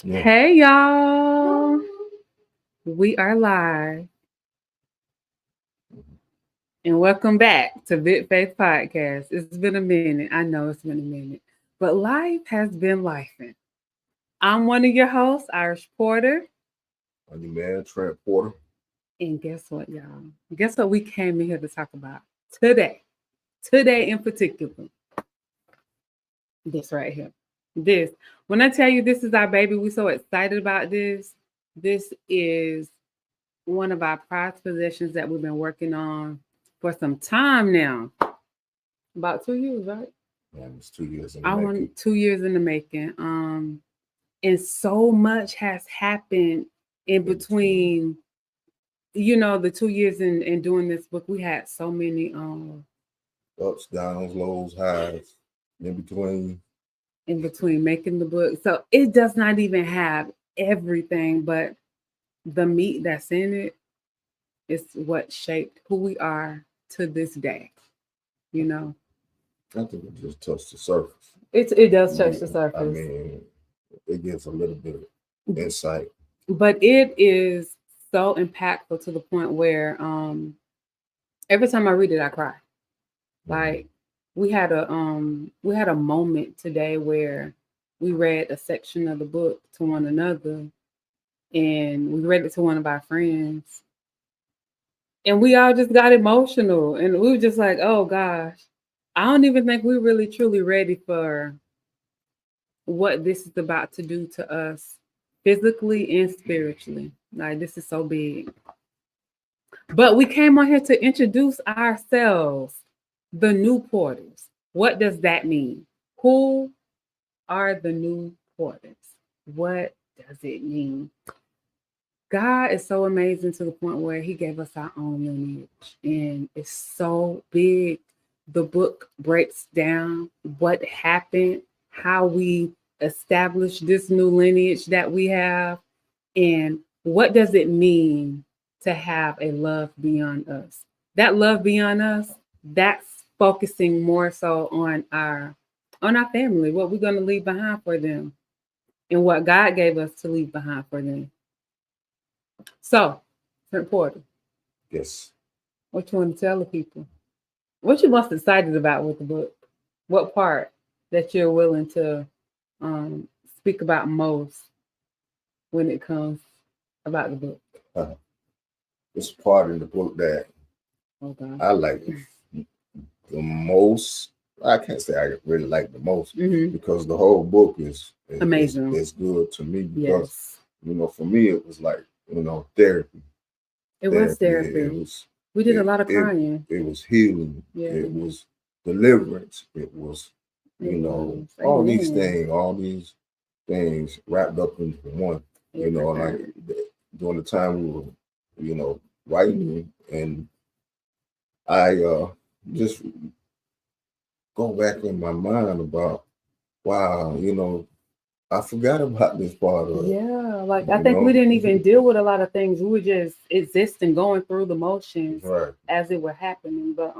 Yeah. Hey y'all, we are live and welcome back to Big Faith Podcast. It's been a minute. I know it's been a minute, but life has been lifing. I'm one of your hosts, Irish Porter, I'm your man, Trent Porter. and guess what, y'all? Guess what we came in here to talk about today? Today in particular, this right here. This. When I tell you this is our baby, we're so excited about this. This is one of our prized possessions that we've been working on for some time now. About 2 years, right? Yeah, it's 2 years in the I making. want 2 years in the making. And so much has happened in between, the 2 years in doing this book. We had so many Ups, downs, lows, highs, in between. in between making the book. So it does not even have everything, but the meat that's in it is what shaped who we are to this day, you know. I think it just touched the surface. It does touch the I surface. mean, it gives a little bit of insight. But it is so impactful to the point where every time I read it I cry. Like we had a moment today where we read a section of the book to one another, and we read it to one of our friends, and we all just got emotional, and we were just like, oh gosh, I don't even think we're really truly ready for what this is about to do to us physically and spiritually. Like, this is so big. But we came on here to introduce ourselves, the new porters. What does that mean? Who are the new porters? What does it mean? God is so amazing to the point where he gave us our own lineage, and it's so big. The book breaks down what happened, how we established this new lineage that we have, and what does it mean to have a love beyond us. That love beyond us, that's focusing more so on our family, what we're going to leave behind for them, and what God gave us to leave behind for them. So, Trent Porter, Yes. what you want to tell the people? What you most excited about with the book? What part that you're willing to um, speak about most when it comes about the book? It's part of the book that Okay. I like the most. I can't say I really like the most because the whole book is amazing. Is good to me because Yes. For me it was like therapy. It was therapy. We did a lot of crying. It was healing. Yeah. It was deliverance. It was all these things wrapped up into one. Like during the time we were writing, and I just go back in my mind about, wow, I forgot about this part of it. Yeah, like I think we didn't even deal with a lot of things. We were just existing, going through the motions as it were happening. But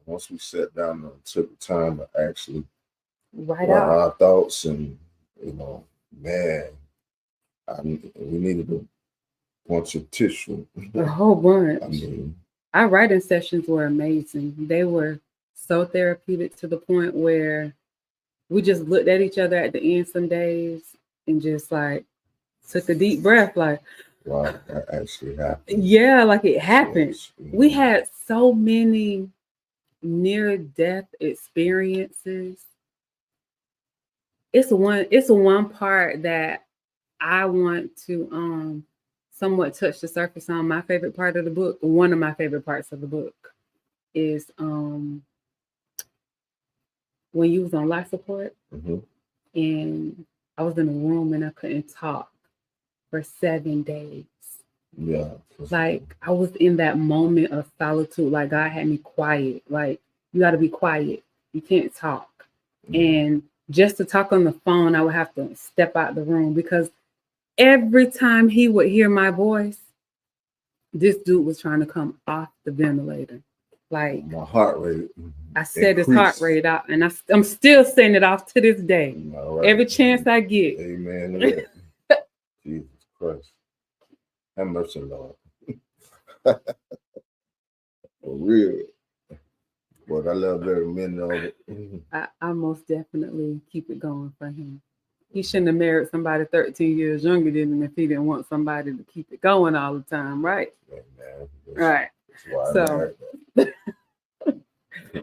once we sat down and took the time to actually write out out our thoughts, and man, we needed a bunch of tissue. a whole bunch. I mean, our writing sessions were amazing. They were so therapeutic to the point where we just looked at each other at the end some days and just like took a deep breath, like, wow, that actually happened. Yeah, like it happened. Yes. We had so many near death experiences. It's one part that I want to somewhat touch the surface on. My favorite part of the book, one of my favorite parts of the book, is when you was on life support, and I was in a room and I couldn't talk for 7 days. Yeah. Like I was in that moment of solitude. Like God had me quiet. Like, you got to be quiet. You can't talk. And just to talk on the phone, I would have to step out the room because every time he would hear my voice, this dude was trying to come off the ventilator. Like my heart rate. I set his heart rate out, and I'm still setting it off to this day. Right. Every chance I get. Amen. Jesus Christ. Have mercy, Lord. For real. But I love every minute of it. I most definitely keep it going for him. He shouldn't have married somebody 13 years younger than him if he didn't want somebody to keep it going all the time, right? Amen. Right. That's why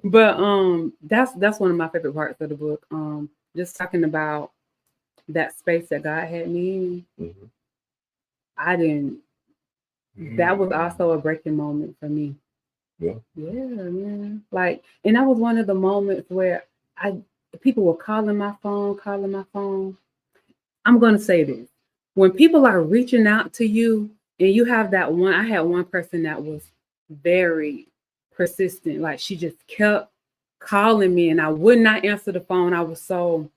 But that's one of my favorite parts of the book. Just talking about that space that God had me in. Mm-hmm. I didn't. That was also a breaking moment for me. Yeah. Yeah, man. Like, and that was one of the moments where people were calling my phone. I'm gonna say this: when people are reaching out to you, and you have that one, I had one person that was very persistent. Like she just kept calling me, and I would not answer the phone. I was so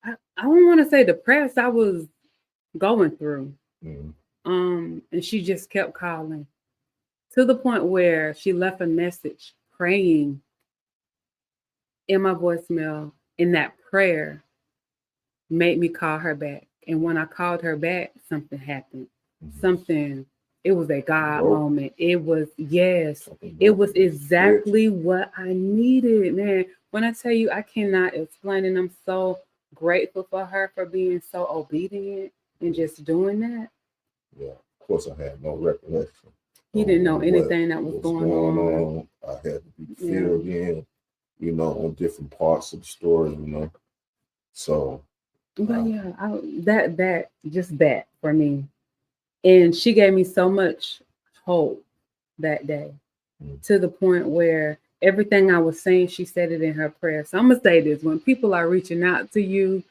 I don't want to say depressed. I was going through. Mm-hmm. And she just kept calling to the point where she left a message praying in my voicemail, and that prayer made me call her back. And when I called her back, something happened. Mm-hmm. Something, it was a God moment. It was, yes, it was exactly what I needed, man. When I tell you, I cannot explain, and I'm so grateful for her for being so obedient and just doing that. Yeah, of course I had no recollection. He didn't know anything that was going on. I had to be filled in, on different parts of the story, So, but yeah, that for me, and she gave me so much hope that day, to the point where everything I was saying, she said it in her prayer. So I'm gonna say this: when people are reaching out to you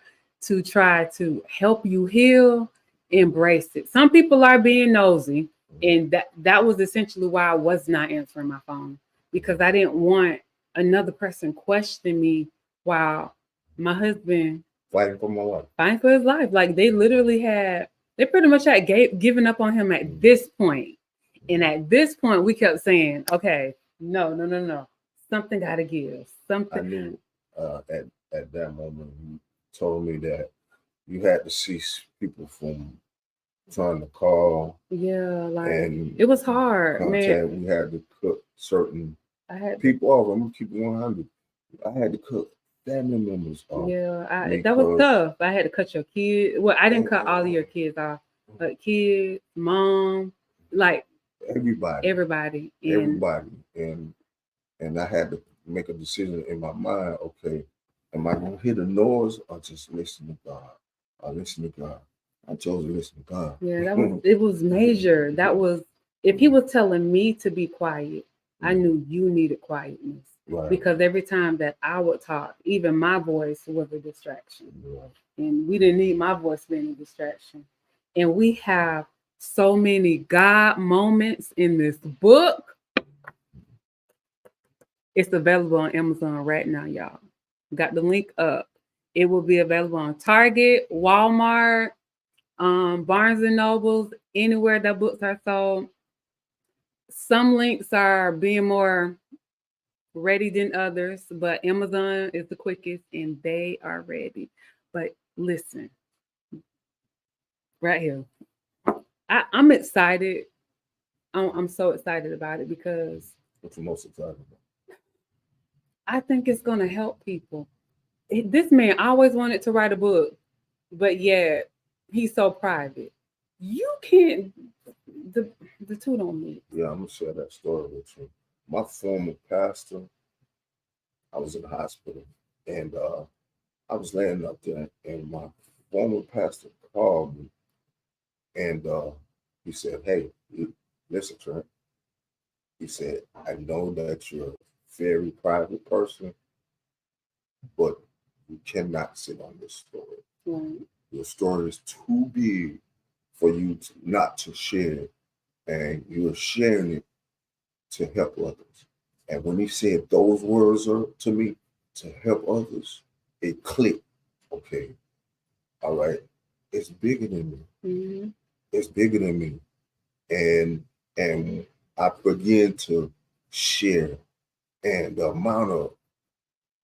to try to help you heal, embrace it. Some people are being nosy, and that was essentially why I was not answering my phone, because I didn't want another person questioning me while my husband fighting for my life, fighting for his life. Like they pretty much had given up on him at this point. And at this point, we kept saying, okay, no. Something got to give. Something. I knew at that moment, you told me that you had to cease people from trying to call. Yeah, like, and it was hard, contact, man. We had to cut certain people off. I'm going to keep it 100. I had to cut family members off. Yeah, that was tough. I had to cut your kids. Well, I didn't cut all of your kids off, but kids, mom, like everybody. And I had to make a decision in my mind. Okay, am I going to hear the noise or just listen to God? I chose to listen to God. Yeah, it was major. That was, if he was telling me to be quiet, I knew you needed quietness. Right. Because every time that I would talk, even my voice was a distraction. Right. And we didn't need my voice being a distraction. And we have so many God moments in this book. It's available on Amazon right now, y'all. Got the link up. It will be available on Target, Walmart, Barnes and Nobles, anywhere that books are sold. Some links are being more ready than others, but Amazon is the quickest and they are ready. But listen, right here, I'm excited. I'm so excited about it because what's the most exciting about? I think it's going to help people. This man always wanted to write a book, but yet he's so private. You can't. The two don't meet. Yeah, I'm gonna share that story with you. My former pastor, I was in the hospital, and I was laying up there, and my former pastor called me, and he said, "Hey, listen, Trent." He said, "I know that you're a very private person, but you cannot sit on this story. Right. Your story is too big for you not to share, and you're sharing it to help others." And when he said those words to me, to help others, it clicked. Okay, all right, it's bigger than me. Mm-hmm. It's bigger than me, and I began to share, and the amount of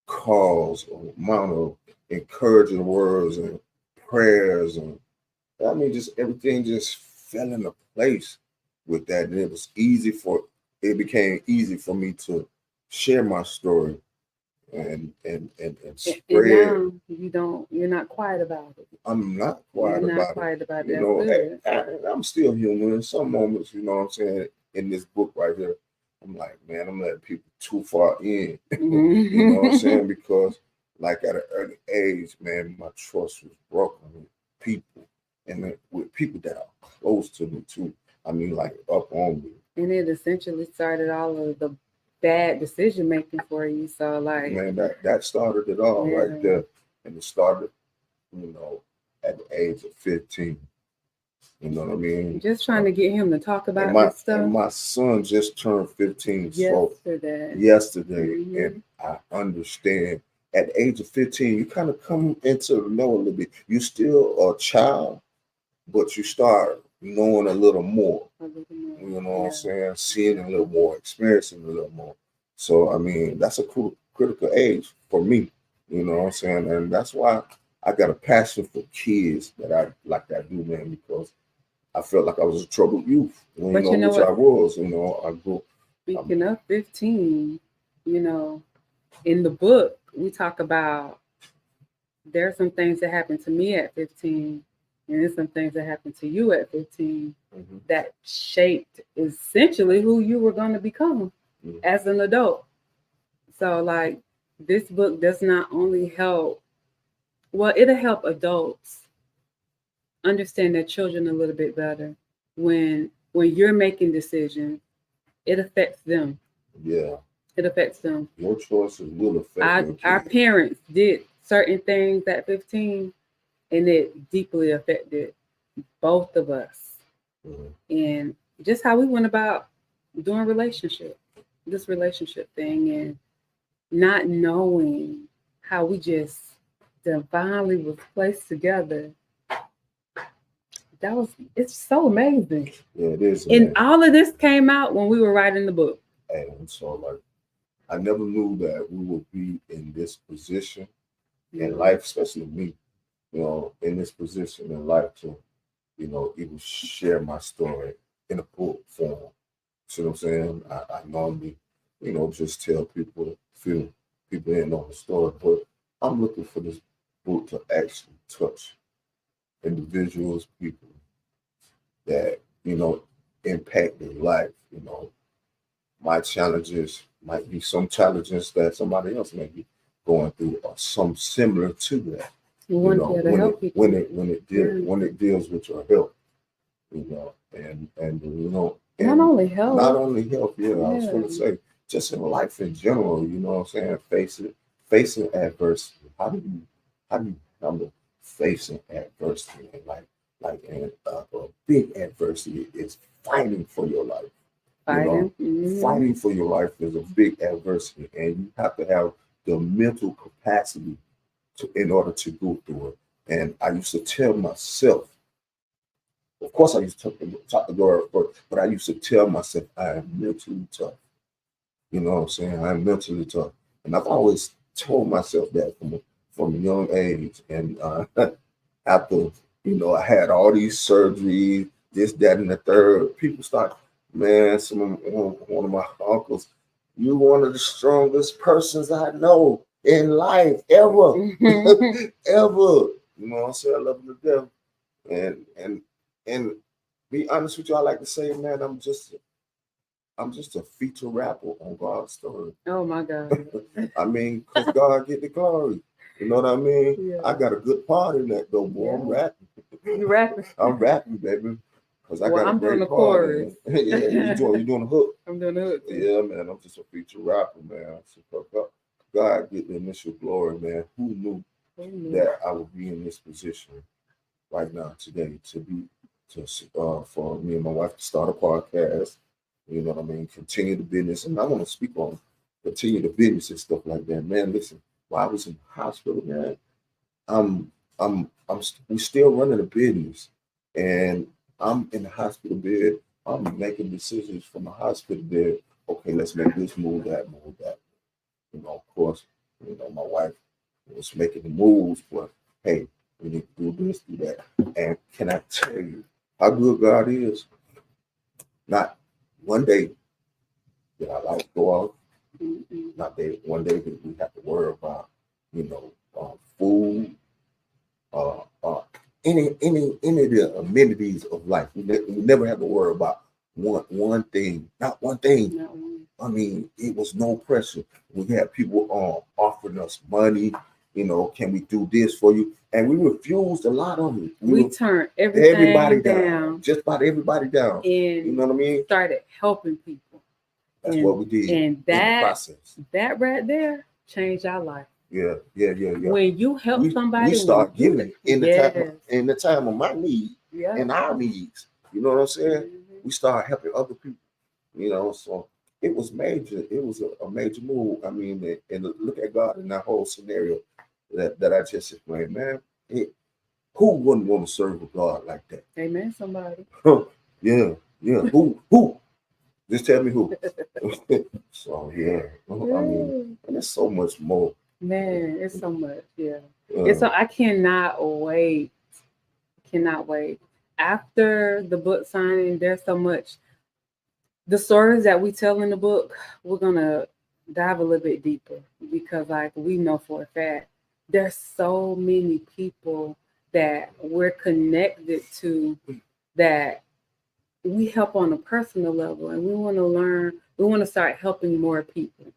calls, the amount of encouraging words and prayers, and I mean, just everything just fell into place with that, and it became easy for me to share my story and spread. And now you're not quiet about it. I'm not You're quiet not about quiet it. about You it. know, That's good. I'm still human in some moments. You know what I'm saying? In this book right here, I'm like, man, I'm letting people too far in. You know what I'm saying? Because like at an early age, man, my trust was broken with people, and with people that are close to me too. I mean, like up on me. And it essentially started all of the bad decision making for you. So like, Man, that started it all right there, and it started, you know, at the age of 15. You know what I mean? Just trying to get him to talk about this stuff. And my son just turned 15 yesterday. And I understand at the age of 15, you kind of come into know a little bit. You still a child, but you start knowing a little more. You know what I'm saying? Seeing a little more, experiencing a little more. So I mean, that's a critical age for me. You know what I'm saying? And that's why I got a passion for kids that I like that do, man, because I felt like I was a troubled youth. But you know which what? I was. You know, I grew. Speaking of 15, you know, in the book we talk about there are some things that happened to me at 15, and there's some things that happened to you at 15 that shaped essentially who you were going to become as an adult. So, like, this book does not only help, well, it'll help adults understand their children a little bit better. When you're making decisions, it affects them. Yeah. It affects them. Your choices will affect our parents did certain things at 15, and it deeply affected both of us. And just how we went about doing this relationship thing, and not knowing how we just divinely was placed together. It's so amazing. Yeah, it is. And all of this came out when we were writing the book. And so, like, I never knew that we would be in this position in life, especially me, you know, in this position in life to, you know, even share my story in a book form. See what I'm saying? I normally, you know, just tell people, few people in on the story, but I'm looking for this book to actually touch individuals, people that, you know, impact their life. You know, my challenges might be some challenges that somebody else may be going through, or some similar to that. You know, when it deals with your health, you know, and you know, and not only health, yeah. I was going to say, just in life in general, you know what I'm saying, facing adversity. How do you handle facing adversity? And and a big adversity is fighting for your life. Fighting for your life is a big adversity, and you have to have the mental capacity in order to go through it. And I used to tell myself, of course, I used to talk to God first, but I used to tell myself I am mentally tough. You know what I'm saying? I'm mentally tough, and I've always told myself that from a young age. And after, you know, I had all these surgeries, this, that, and the third, people start, man, one of my uncles, you one of the strongest persons I know in life ever, ever. You know what I'm saying? I love him to death. And be honest with you, I like to say, man, I'm just a feature rapper on God's story. Oh my God. I mean, because God get the glory. You know what I mean? Yeah. I got a good part in that though, boy. Yeah. I'm rapping. You rapping? I'm rapping, baby. Because I got a great part in it. Yeah, you doing the hook. I'm doing the hook. Yeah, man. I'm just a feature rapper, man. So God get the initial glory, man. Who knew that I would be in this position right now today for me and my wife to start a podcast. You know what I mean? Continue the business, and I want to speak on continue the business and stuff like that, man. Listen, while I was in the hospital, man, we still running a business, and I'm in the hospital bed I'm making decisions from the hospital there. Okay, let's make this move, that move, that. Of course, my wife was making the moves, but hey, we need to do this, do that. And can I tell you how good God is? Not one day did our lights go off. Not one day did we have to worry about, food, uh, uh, any of the amenities of life. We never had to worry about one thing, not one thing. Not one. I mean, it was no pressure. We had people offering us money. Can we do this for you? And we refused a lot of it. We turned everybody down. Just about everybody down. And you know what I mean? Started helping people. That's what we did. And that right there changed our life. Yeah. When you help somebody, we start giving in the time of my need and our needs. You know what I'm saying? Mm-hmm. We start helping other people. So it was major. It was a major move. I mean, and look at God in that whole scenario that I just explained, man. Who wouldn't want to serve a God like that? Amen, somebody. Yeah. Who? Just tell me who. So yeah. I mean, and there's so much more. Man, it's so much. Yeah. It's I cannot wait. Cannot wait. After the book signing, there's so much. The stories that we tell in the book, we're gonna dive a little bit deeper because, like, we know for a fact there's so many people that we're connected to that we help on a personal level, and we want to learn. We want to start helping more people.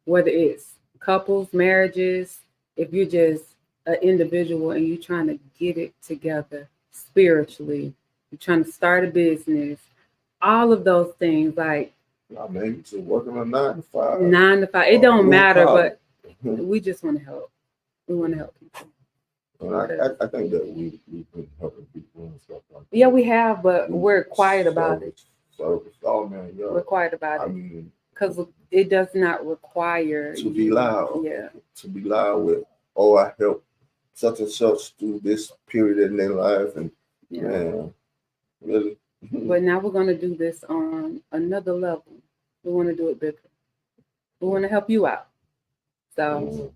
Whether it's couples, marriages, if you're just an individual and you're trying to get it together spiritually, you're trying to start a business, all of those things, like maybe just working on 9 to 5. 9 to 5. It don't matter, but we just want to help. We want to help people. And I think that we've been helping people and stuff like that. Yeah, we have, but we're quiet about it. Oh man, yeah. We're quiet about it. I mean, because it does not require to be loud. Yeah. To be loud with, oh, I helped such and such through this period in their life, and man, really. But now we're going to do this on another level. We want to do it bigger. We want to help you out. So,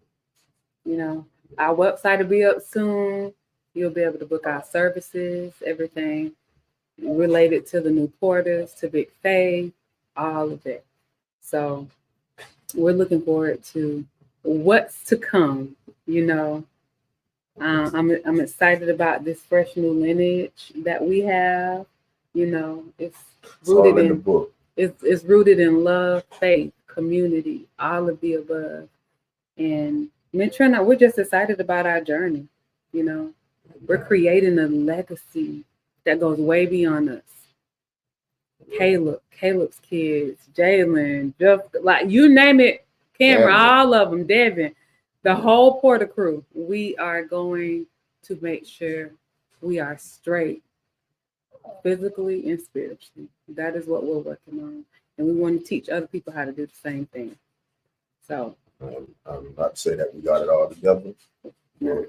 our website will be up soon. You'll be able to book our services, everything related to the new porters, to Big Faith, all of it. So we're looking forward to what's to come. I'm excited about this fresh new lineage that we have. It's rooted in the book. It's rooted in love, faith, community, all of the above. And me and Trent, we're just excited about our journey. We're creating a legacy that goes way beyond us. Caleb's kids, Jalen, just like you name it, Cameron, all of them, Devin, the whole Porter crew. We are going to make sure we are straight physically and spiritually. That is what we're working on. And we want to teach other people how to do the same thing. So I'm not to say that we got it all together, but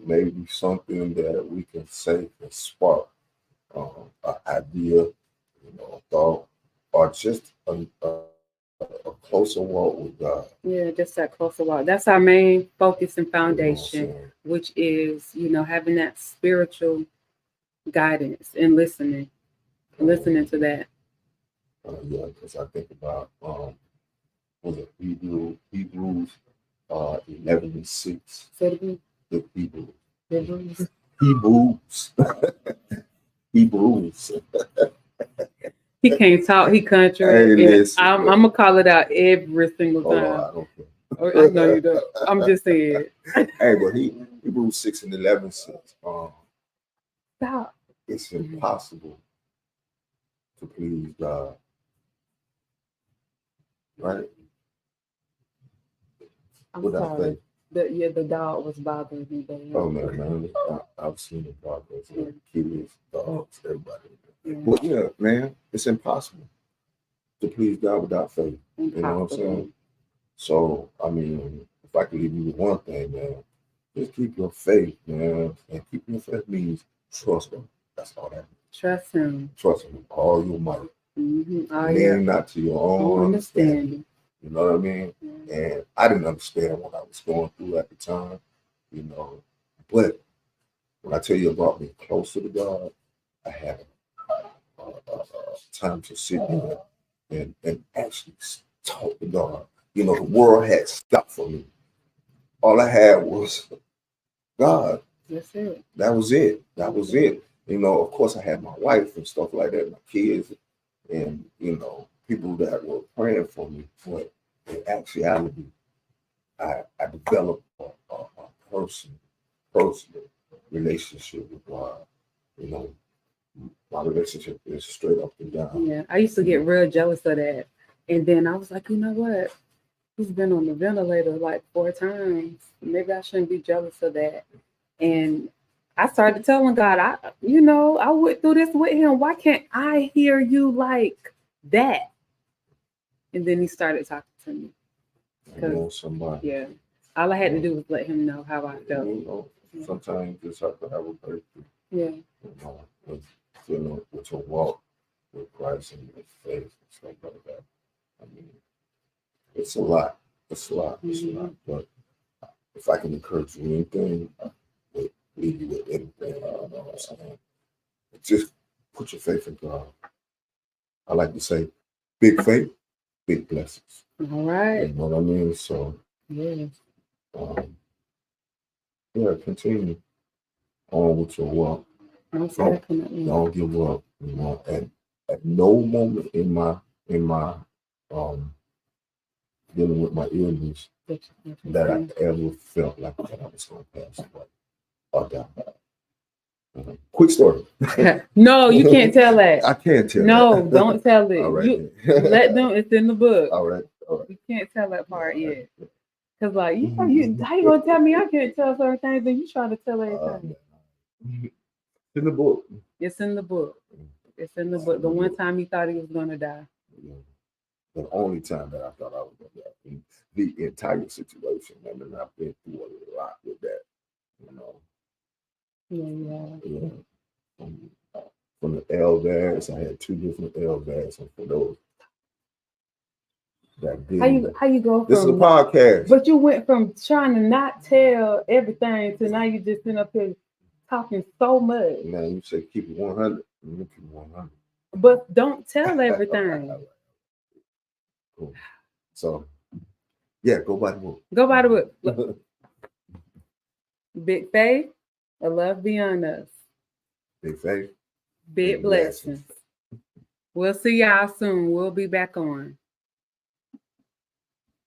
maybe something that we can say can spark an idea, a thought, or just a closer walk with God. Yeah, just that closer walk. That's our main focus and foundation, which is, having that spiritual guidance and listening to that. Yeah, because I think about was it Hebrews 11:6. The Hebrews. He can't talk. He country. Hey, I'm gonna call it out every single time. I don't care. I know you don't. I'm just saying. Hey, but Hebrews 6:11 says, Stop. It's impossible to please God. Right? I'm sorry. The dog was bothering me. Oh man. I've seen the progress. Kids, dogs, everybody. Yeah. But yeah, man, it's impossible to please God without faith. Impossible. You know what I'm saying? So, I mean, if I could leave you with one thing, man, just keep your faith, man. And keep your faith means trust them. That's all that means. Trust him. Trust him with all your might. Oh, Lean not to your own understanding. understanding. You know what I mean? And I didn't understand what I was going through at the time, you know. But when I tell you about being closer to God, I had time to sit there and actually talk to God. You know, the world had stopped for me. All I had was God. That's it. That was it. That was it. You know, of course, I had my wife and stuff like that, my kids, and, you know, people that were praying for me. But in actuality, I developed a personal relationship with God. You know, my relationship is straight up and down. Yeah, I used to get real jealous of that. And then I was like, you know what? He's been on the ventilator like 4 times. Maybe I shouldn't be jealous of that. And I started telling God, I went through this with him. Why can't I hear you like that? And then he started talking to me. You know, somebody. Yeah. All I had to do was let him know how I felt. You know, sometimes you just have to have a breakthrough. Yeah. You know, with your walk with Christ and your faith and stuff like that. I mean, it's a lot. It's a lot. It's a lot. But if I can encourage you anything, leave you with anything, you know what I'm saying? Just put your faith in God. I like to say, big faith, big blessings. All right. You know what I mean? So, yeah, continue on with your walk. Don't give up. You know, at no moment in my dealing with my illness that I ever felt like that I was going to pass away or die. Quick story. No, you can't tell that. I can't tell. No, that. don't tell it. All right, let them. It's in the book. All right. You can't tell that part yet. Cause like how you gonna tell me I can't tell certain things and you trying to tell everything? It's in the book. It's in the book. It's in the book. The one time he thought he was gonna die. Yeah. The only time that I thought I was gonna die in the entire situation. I mean, I've been through a lot with that. You know. Yeah. From the LVADs, I had 2 different LVADs, and for those that didn't. How you go from this is a podcast? But you went from trying to not tell everything to now you just sitting up here talking so much. Now you say keep it 100. You keep it 100. But don't tell everything. Cool. So, yeah, go by the book. Go by the book. Look. Big faith, a love beyond us. Big faith. Big blessings. We'll see y'all soon. We'll be back on.